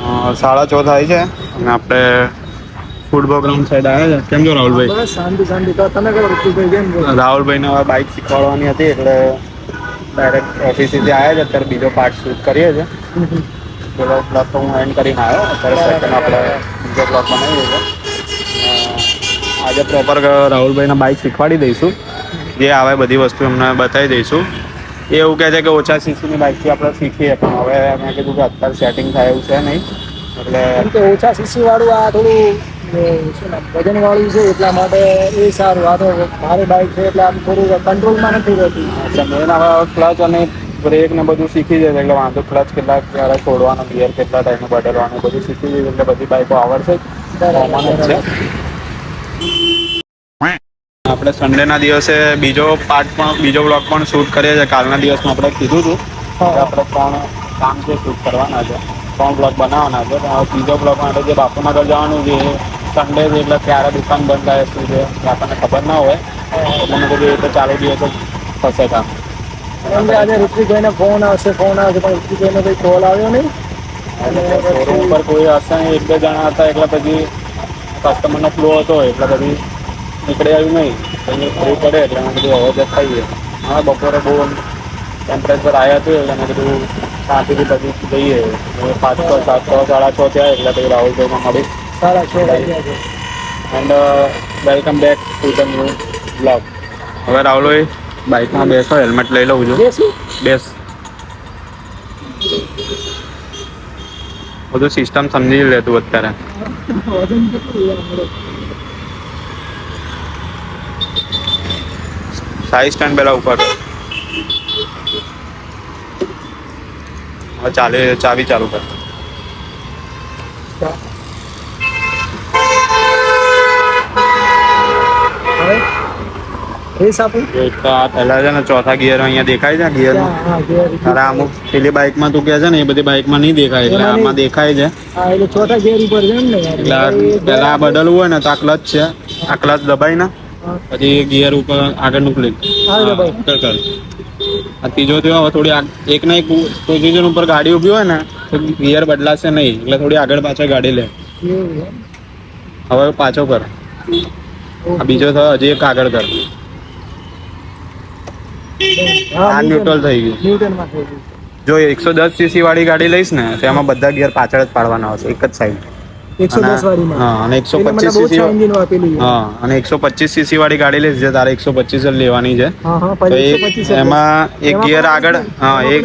6:30 થાય છે અને આપણે ફૂટબોલ ગ્રાઉન્ડ સાઈડ આવ્યા છે. કેમ છો રાહુલભાઈ? બસ શાંતિ શાંતિ. તો તમે કહો ઋતુભાઈ કેમ છો? રાહુલભાઈને હવે બાઇક શીખવાડવાની હતી એટલે ડાયરેક્ટ ઓફિસેથી આવ્યા છે. અત્યારે બીજો પાર્ટ શૂટ કરીએ છીએ. પેલો બ્લોગ તો હું એન્ડ કરીને આવ્યો. અત્યારે સેકન્ડ આપણે બીજો બ્લોગ બનાવીએ છીએ. આજે પ્રોપર રાહુલભાઈને બાઇક શીખવાડી દઈશું. જે આવે બધી વસ્તુ એમને બતાવી દઈશું. એ એવું કહે છે કે ઓછા સીસીની બાઇકથી આપણે શીખીએ, પણ હવે મેં કીધું કે અત્યારે સેટિંગ થાય એવું છે નહીં. એટલે કેમ કે ઓછા સીસી વાળું આ થોડું શું નામ વજન વાળું છે, એટલા માટે એ સારું. આ તો ભારે બાઇક છે એટલે આમ થોડું કંટ્રોલમાં નથી રહેતી. એટલે મેન હવે ક્લચ અને બ્રેક ને બધું શીખી જાય એટલે વાંધો. ક્લચ કેટલા ક્યારે છોડવાનું, ગિયર કેટલા ટાઈમે બદલવાનું બધું શીખી જાય એટલે બધી બાઇકો આવડશે કોમન જ છે. આપણે સન્ડેના દિવસે બીજો બ્લોગ પણ શૂટ કરીએ છીએ. કાલના દિવસમાં આપણે કીધું હતું કે આપણે 3 કામ છે શૂટ કરવાના છે, 3 બ્લોગ બનાવવાના છે. પણ ત્રીજો બ્લોગ માટે જે બાપુનગર જવાનું છે સન્ડે છે એટલે ક્યારે દુકાન બંધ થાય શું છે એ આપણને ખબર ના હોય. એટલે મેં કીધું એ તો ચાલુ દિવસે થશે કામ. કેમ કે આજે ઋત્વિકભાઈને ફોન આવશે પણ ઋત્વિકભાઈનો કંઈ કોલ આવ્યો નહીં. અને શોરૂમ પર કોઈ હશે નહીં, 1-2 જણા હતા એટલે પછી કસ્ટમરનો ફ્લો હતો એટલે પછી નીકળી આવ્યું નહીં. કંઈ ફરી પડે એટલે મેં કીધું હવે જતા આવીએ. હા, બપોરે બહુ ટેમ્પરેચર આવ્યા હતું એટલે મેં કીધું શાંતિથી પછી જઈએ. 5, 6, 7, 6, 6:30 થયા એટલે પછી રાહુલભાઈને મળી 6:30 વાગ્યા છે. And welcome back to the new blog. હવે રાહુલભાઈ બાઇકમાં બેસો, હેલ્મેટ લઈ લઉં છું. બેસ. બધું સિસ્ટમ સમજી લેતું અત્યારે. વજન કેટલું આપણે સાઈઝ સ્ટેન્ડ પહેલાં ઉપર હવે ચાવી ચાલુ કર. હવે રેસ આપું. એક તો આ પહેલા છે ને ચોથા ગિયર અહીંયા દેખાય છે ગિયરમાં. હા ગિયર. અરે અમુક પેલી બાઇકમાં તું કહે છે ને એ બધી બાઇકમાં નહીં દેખાય, એટલે આમાં દેખાય છે. હા એટલે ચોથા ગિયર ઉપર છે એમ ને. એટલે પહેલા આ બદલવું હોય ને તો આ ક્લચ છે, આ ક્લચ દબાઈ ને પછી ગિયર ઉપર આગળનું ક્લિક કર. આ ત્રીજો થયો. હવે થોડી એકના એક પોઝિશન ઉપર ગાડી ઊભી હોય ને તો ગિયર બદલાશે નહીં, એટલે થોડી આગળ પાછળ ગાડી લે. હવે પાછો કર. આ બીજો થયો, હજી એક આગળ કર. આ ન્યુટ્રલ થઈ ગયું. ન્યુટનમાં થઈ ગયું. જો 110 સીસી વાળી ગાડી લઈશ ને તો એમાં બધા ગિયર પાછળ જ પાડવાના આવશે, એક જ સાઈડ. 110 વાળીમાં. હા, અને 125 સીસી. હા, અને 125 સીસી વાળી ગાડી લઈશ જે તારે 125 જ લેવાની છે. તો એમાં એક ગિયર આગળ, હા એક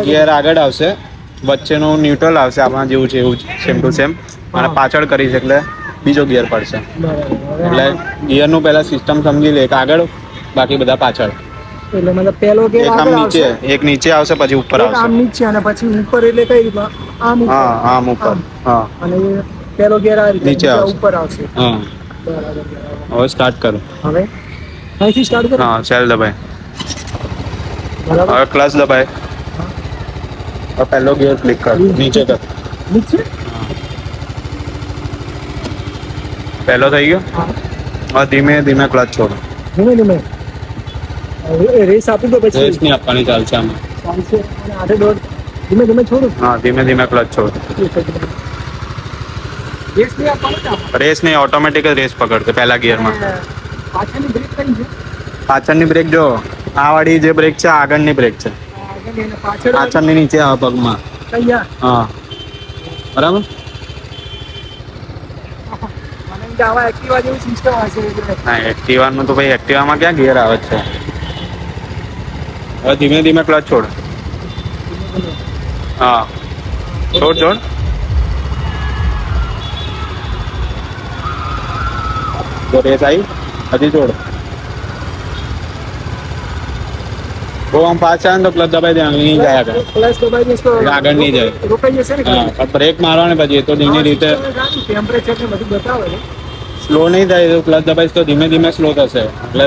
ગિયર આગળ આવશે, વચ્ચેનું ન્યુટ્રલ આવશે આપણા જેવું છે એવું સેમ ટુ સેમ, અને પાછળ કરીશ એટલે બીજો ગિયર પડશે. એટલે ગિયરનું પહેલા સિસ્ટમ સમજી લે, એક આગળ બાકી બધા પાછળ. એટલે મતલબ પહેલો ગિયર એક આમ આગળ નીચે, આવશે, એક નીચે આવશે પછી ઉપર એક આવશે. આમ નીચે અને પછી ઉપર એટલે કઈ રીતના આમ ઉપર. હા, આમ ઉપર. હા, અને પહેલો ગિયર આ રીતે નીચે આવશે. ઉપર આવશે. હા, બરાબર. હવે સ્ટાર્ટ કરો. હવે અહીંથી સ્ટાર્ટ કરો. હા, સેલ દબાય. બરાબર. હવે ક્લચ દબાય. હવે પહેલો ગિયર ક્લિક કર, નીચે કર. નીચે. પહેલો થઈ ગયો. હા. હવે ધીમે ધીમે ક્લચ છોડ. ધીમે ધીમે રેસ આપી દો પછી. રેસ નહીં આપવાની, ચાલશે આમાં. ચાલશે. અને આઠે દોડ ધીમે ધીમે છોડો. હા, ધીમે ધીમે ક્લચ છોડ. રેસ નહીં આપવાનો. રેસ નહીં, ઓટોમેટિક જ રેસ પકડશે પહેલા ગિયરમાં. પાછળની બ્રેક કઈ છે? પાછળની બ્રેક જો આ વાળી જે બ્રેક છે આગળની બ્રેક છે. આગળ એને પાછળ પાછળની નીચે આ પગમાં. કયા? હા, બરાબર. મને એમ કે આવા એક્ટિવા જેવું સિસ્ટમ હશે એટલે. ના, એક્ટિવાનું તો ભાઈ એક્ટિવામાં ક્યાં ગિયર આવે છે. હવે ધીમે ધીમે ક્લચ છોડ. હા, છોડ છોડ. તો રેસ આવી, હજી છોડ. બહુ આમ પાછા ને તો ક્લચ દબાઈ દે, નહીં જાય આગળ. પ્લસ દબાઈ દઈશ તો આગળ નહીં જાય. રોકાઈ જશે ને. હા, પણ બ્રેક મારવાની પછી એ તો ધીમી રીતે. ટેમ્પરેચર ને બધું બતાવે છે. સ્લો નહીં થાય, તો ક્લચ દબાઈશ તો ધીમે ધીમે સ્લો થશે. એટલે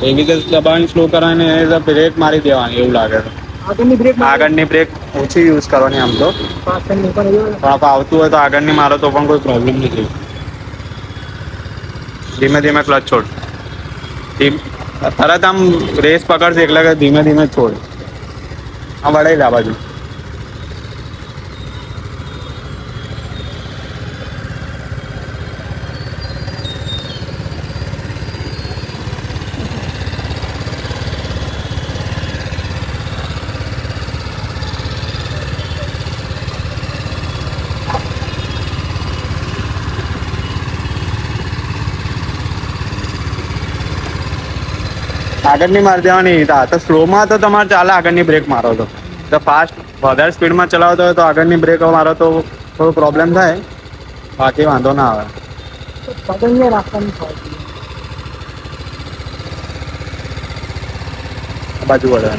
એવી રીતે દબાવીને સ્લો કરવાની, એટલે બ્રેક મારી દેવાની એવું લાગે છે. આગળની બ્રેક આગળની બ્રેક ઓછી યુઝ કરવાની આમ તો, પાછળની પણ પણ આવતું હોય તો આગળની મારો તો પણ કોઈ પ્રોબ્લેમ નથી. ધીમે ધીમે ક્લચ છોડ. તરત આમ રેસ પકડશે એટલે કે ધીમે ધીમે છોડ. આ વળાઈ લા બાજુ. આગળની મારી દેવાની તો સ્લોમાં તો તમારે ચાલે આગળની બ્રેક મારો તો ફાસ્ટ વધારે સ્પીડમાં ચલાવતો હોય તો આગળની બ્રેક મારો તો થોડો પ્રોબ્લેમ થાય, બાકી વાંધો ના આવે. પતંગે રાખવાની થાય. આ બાજુ વળે.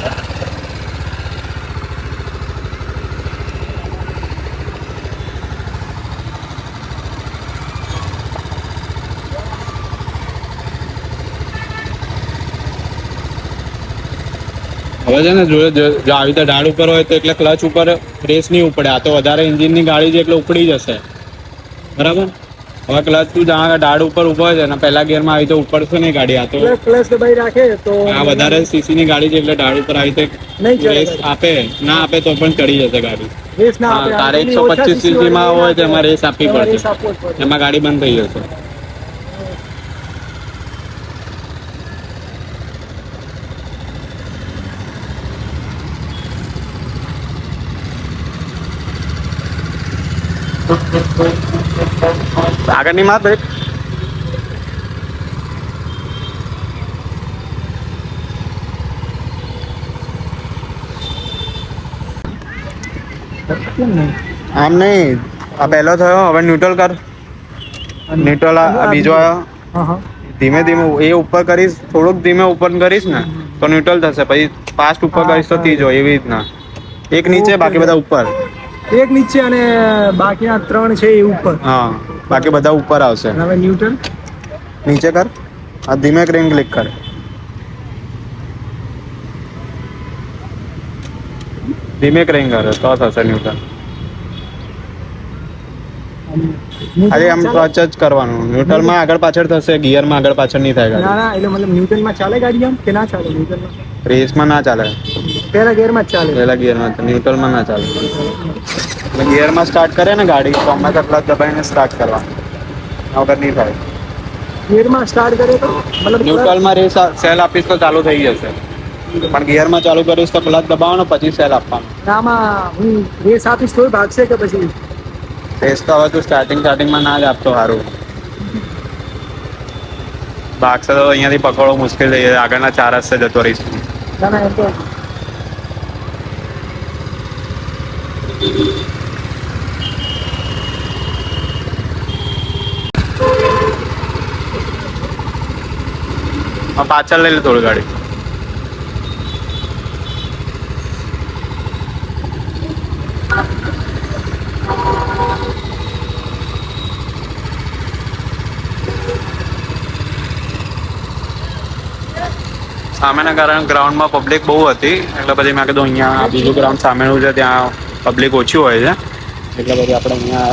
હવે છે ને જો આવી રીતે ઢાળ ઉપર હોય તો એટલે ક્લચ ઉપર રેસ નહીં ઉપડે. આ તો વધારે એન્જિનની ગાડી છે એટલે ઉપડી જશે, બરાબર. હવે ક્લચ તું જ્યાં ઢાળ ઉપર ઉભો છે ને પહેલા ગિયરમાં આવી તો ઉપડશે નહીં ગાડી. આ તો પ્લસ દબાઈ રાખે તો આ વધારે સીસીની ગાડી છે એટલે ઢાળ ઉપર આવી રીતે રેસ આપે ના આપે તો પણ ચડી જશે ગાડી. રેસ ના આપે. તારે 125 સીસીમાં હોય તો એમાં રેસ આપવી પડશે, એમાં ગાડી બંધ થઈ જશે. આગળની માં બ્રેક આમ નહીં. આ પહેલો થયો, હવે ન્યુટ્રલ કર. ન્યુટ્રલ આ બીજો આવ્યો. ધીમે ધીમે એ ઉપર કરીશ, થોડુંક ધીમે ઉપર કરીશ ને તો ન્યુટ્રલ થશે. પછી ફાસ્ટ ઉપર કરીશ તો ત્રીજો. એવી રીતના એક નીચે બાકી બધા ઉપર. એક નીચે અને બાકીના 3 છે એ ઉપર. હા, બાકી બધા ઉપર આવશે. હવે ન્યુટ્રલ નીચે કર. આ ધીમે કરીને ક્લિક કર. ધીમે કરીને કરે તો થશે ન્યુટ્રલ. અરે આમ ટચ જ કરવાનું. ન્યુટ્રલમાં આગળ પાછળ થશે, ગિયરમાં આગળ પાછળ નહીં થાય ના ગાડી. ના, એટલે મતલબ ન્યુટનમાં ચાલે ગાડી આમ કે ના ચાલે? ન્યુટનમાં રેસમાં ના ચાલે, પહેલા ગિયરમાં જ ચાલે. પહેલા ગિયરમાં. ન્યુટ્રલમાં ના ચાલે. ગિયરમાં સ્ટાર્ટ કરે ને ગાડી તો અમે ક્લચ દબાઈને સ્ટાર્ટ કરવાનું, વગર નહીં થાય. ગિયરમાં સ્ટાર્ટ કરે તો મતલબ ન્યુટ્રલમાં રેસ સેલ આપીશ તો ચાલુ થઈ જશે, પણ ગિયરમાં ચાલુ કરીશ તો ક્લચ દબાવવાનો પછી સેલ આપવાનો. આમાં હું રેસ આપીશ તો ભાગશે કે પછી? રેસ તો હવે તું સ્ટાર્ટિંગમાં ના જ આપતો સારું. ભાગશે તો અહીંયાથી પકડવો મુશ્કેલ થઈ જાય. આગળના 4 રસ્તે જતો રહીશ. ના ના, એમ તો પાછળ લઈ લે થોડી ગાડી. સામેના કારણે ગ્રાઉન્ડમાં પબ્લિક બહુ હતી એટલે પછી મેં કીધું અહીંયા બીજું ગ્રાઉન્ડ સામેનું છે ત્યાં પબ્લિક ઓછી હોય છે એટલે પછી આપણે અહીંયા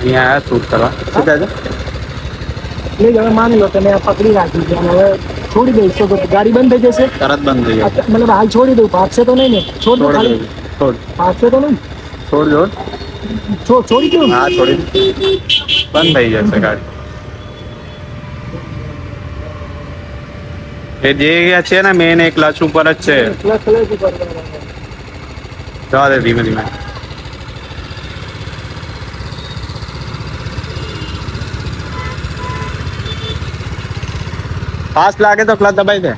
આવ્યા શૂટ કરવા. શું કહે છે? એટલે હવે માની લો તમે આ પકડી રાખી છે અને હવે છોડી દઈશ તો ગાડી બંધ થઈ જશે. તરત બંધ થઈ જશે. મતલબ હાલ છોડી દઉં, ભાગશે તો નહીં ને? છોડ દો ખાલી. છોડ ભાગશે તો નહીં? છોડ છોડી દઉં. હા છોડી બંધ થઈ જશે ગાડી. એ જે છે ને મેન એક ક્લચ ઉપર જ છે. જવા દે ધીમે ધીમે. ફાસ્ટ લાગે તો ક્લચ દબાઈ દે.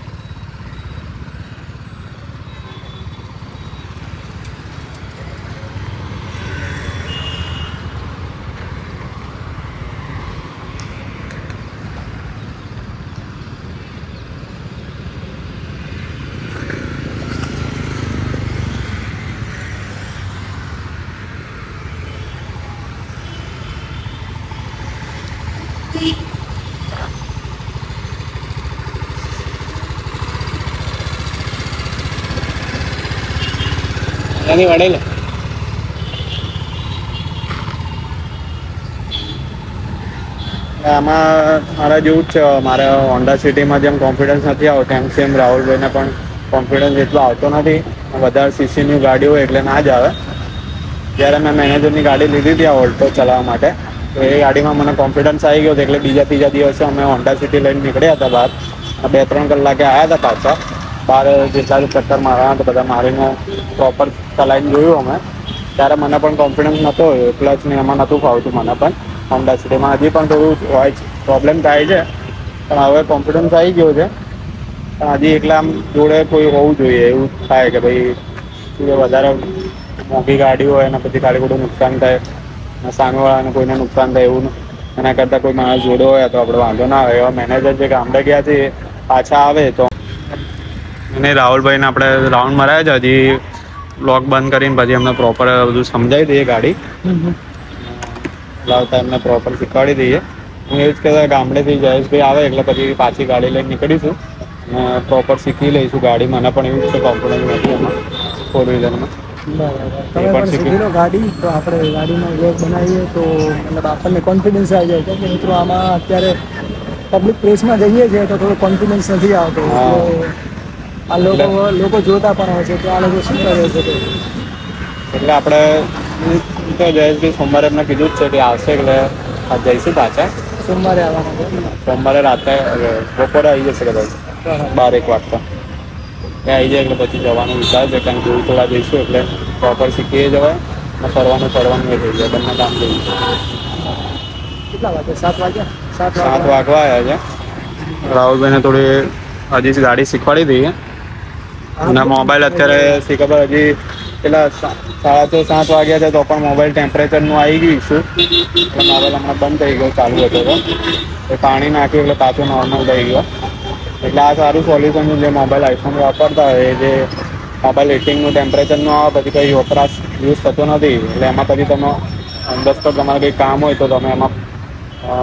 એની વડે લે. આમાં મારા જેવું જ છે. મારે હોન્ડા સિટીમાં જેમ કોન્ફિડન્સ નથી આવતો એમ સેમ રાહુલભાઈને પણ કોન્ફિડન્સ એટલો આવતો નથી. વધારે સીસીની ગાડી હોય એટલે ના જ આવે. જ્યારે મેં મેનેજરની ગાડી લીધી હતી આ ઓલ્ટો ચલાવવા માટે તો એ ગાડીમાં મને કોન્ફિડન્સ આવી ગયો હતો એટલે બીજા ત્રીજા દિવસે અમે હોન્ડા સિટી લઈને નીકળ્યા હતા બહાર. 2-3 કલાકે આવ્યા હતા પાછા. બહાર જેટલા ચક્કર મારવાના તો બધા મારીને પ્રોપર ચલાવીને જોયું અમે. ત્યારે મને પણ કોન્ફિડન્સ નહોતો ક્લચ ને એમાં નહોતું ફાવતું મને પણ. હોન્ડા સિટીમાં હજી પણ થોડું હોય પ્રોબ્લેમ થાય છે પણ હવે કોન્ફિડન્સ આવી ગયો છે. પણ હજી એકલા આમ જોડે કોઈ હોવું જોઈએ એવું થાય કે ભાઈ શું કે વધારે મોંઘી ગાડી હોય અને પછી ગાડી બધું નુકસાન થાય, સામેવાળાને કોઈને નુકસાન થાય એવું એના કરતાં કોઈ માણસ જોડે હોય તો આપણે વાંધો ના આવે. એવા મેનેજર જે ગામડે ગયા છે પાછા આવે તો અને રાહુલભાઈને આપણે રાઉન્ડ મરાવ્યા છે. હજી લોક બંધ કરીને પછી અમને પ્રોપર બધું સમજાવી દઈએ ગાડી લાવતા એમને પ્રોપર શીખવાડી દઈએ. હું એ જ કહેતા ગામડેથી જયેશભાઈ આવે એટલે પછી પાછી ગાડી લઈને નીકળીશું અને પ્રોપર શીખી લઈશું ગાડી. મને પણ એવું જ છે કોન્ફિડન્સ નથી એમાં ફોર વ્હીલરમાં. બરાબર, તમે પણ શીખી લો ગાડી તો આપણે ગાડીમાં વ્લોગ બનાવીએ તો મતલબ આપણને કોન્ફિડન્સ આવી જાય. કેમ કે મિત્રો આમાં અત્યારે પબ્લિક પ્લેસમાં જઈએ છીએ તો થોડો કોન્ફિડન્સ નથી આવતો. હા આ લોકો જોતા પણ હોય છે કે આ લોકો શું કરે છે તો એટલે આપણે તો જયેશભાઈ સોમવારે એમને કીધું જ છે કે આવશે એટલે જઈશું પાછા. સોમવારે આવવાના છે. સોમવારે રાતે બપોરે આવી જશે કદાચ બરાબર. 12-1 વાગતા ત્યાં આવી જાય એટલે પછી જવાનું વિચાર છે. કારણ કે થોડા જઈશું એટલે પ્રોપર શીખીએ જવાય અને ફરવાનું એ થઈ જાય, બંને કામ થઈ જાય. કેટલા વાગે? 7 વાગ્યા? 7 વાગવા આવ્યા છે. રાહુલભાઈને થોડી હજી જ ગાડી શીખવાડી દઈએ અને મોબાઈલ અત્યારે ખબર હજી પેલા 6:30-7 વાગ્યા છે તો પણ મોબાઈલ ટેમ્પરેચરનું આવી ગયું ઇસ્યુ. એટલે મોબાઈલ હમણાં બંધ થઈ ગયો, ચાલુ હતો તો પાણી નાખ્યું એટલે પાછો નોર્મલ થઈ ગયો. એટલે આ સારું સોલ્યુશન છે. જે મોબાઈલ આઈફોન વાપરતા હોય જે મોબાઈલ હીટિંગનું ટેમ્પરેચર ન આવે પછી કંઈ વપરાશ યુઝ થતો નથી. એટલે એમાં પછી તમે અંદર પર તમારે કંઈ કામ હોય તો તમે એમાં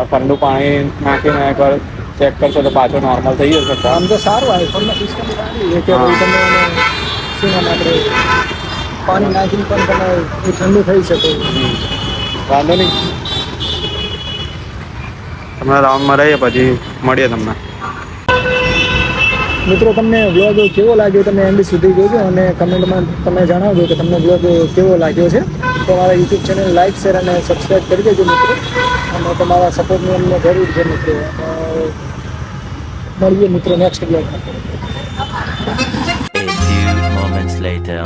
ઠંડુ પાણી નાખીને એકવાર ચેક કરશો તો પાછો નોર્મલ થઈ જશે. આમ તો સારું આઈફોનમાં સિસ્ટમ સારી છે કે ભાઈ તમે શું નામ આપણે પાણી નાખીને પણ તમે એ ઠંડુ થઈ શકે. વાંધો નહીં, તમે રાઉન્ડમાં રહીએ પછી મળીએ તમને. મિત્રો તમને બ્લોગ કેવો લાગ્યો તમે એન્ડ સુધી જોજો અને કમેન્ટમાં તમે જણાવજો કે તમને બ્લોગ કેવો લાગ્યો છે. તો મારા યુટ્યુબ ચેનલ લાઈક શેર અને સબસ્ક્રાઈબ કરી દેજો મિત્રો. અને તમારા સપોર્ટની અમને જરૂર છે મિત્રો. મળીએ મિત્રો નેક્સ્ટ બ્લોગમાં. A few moments later.